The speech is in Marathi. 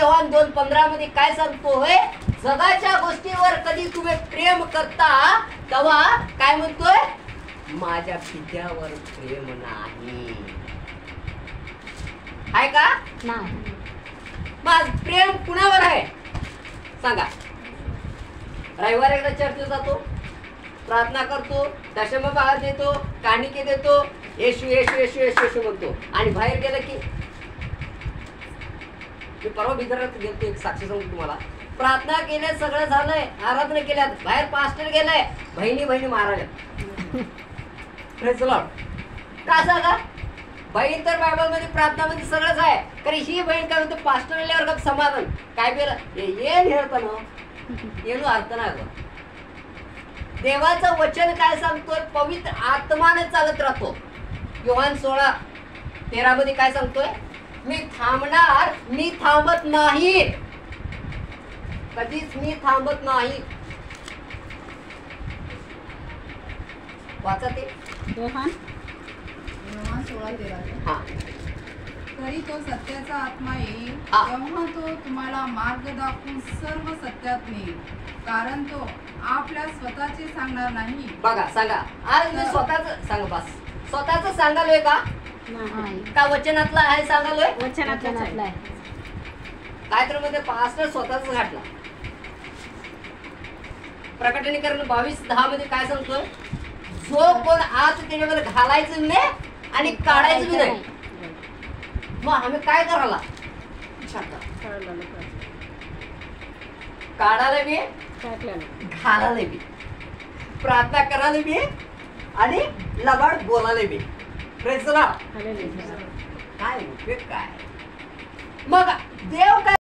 योहान 2:15 मध्ये काय सांगतोय, जगाच्या गोष्टीवर कधी तुम्ही प्रेम करता तेव्हा काय म्हणतोय, माझ्या पित्यावर प्रेम नाही आहे का? नाही. माझ प्रेम कुणावर आहे सांगा? रविवार एकदा चर्चेत जातो, प्रार्थना करतो, दशमभाग देतो, कानिके देतो, येशू येशू येशू येशू येशू म्हणतो, आणि बाहेर गेलं की मी परवा विदर्भात गेलतो, एक साक्षी सांगतो तुम्हाला. प्रार्थना केल्या, सगळं झालंय, आराधना केल्या, बाहेर पास्टर गेलाय, बहिणी बहिणी मारायला. Praise the Lord. का सांगा? बहीण तर बायबल मध्ये प्रार्थना मध्ये सगळंच आहे, कारण ही बहीण काय म्हणतो, पास्टर आल्यावर गप समाधान काय बेला ये हेळतं ना, येणू अर्थ नाही गं. देवाचं वचन काय सांगतोय, पवित्र आत्माने चालत राहतो. योहान 16:13 मध्ये काय सांगतोय, मी थांबणार, मी थांबत नाही, कधीच मी थांबत नाही. वाचा ते योहान 16:13. हा. तरी तो सत्याचा आत्मा येईल, हा. तेव्हा तो तुम्हाला मार्ग दाखवून सर्व सत्यात नेईल, कारण तो आपल्या स्वतःचे सांगणार नाही. बघा सांगा, आज मी स्वतःच सांग, बस स्वतःच सांगालोय का नाही. का वचनातलं आहे सांगालोय? वचनातलं आहे. काय तर मध्ये पास्टर स्वतःच घातला. प्रकटीकरण 22:10 मध्ये काय सांगतोय, जो कोण आत त्याच्यामध्ये घालायचं नाही आणि काढायचं नाही. मग आम्ही काय करायला, काढायला बी, घालायला बी, प्रार्थना करायला बी आणि लबाड बोलायला बी. Praise the Lord. काय उपयोग काय? मग देव काय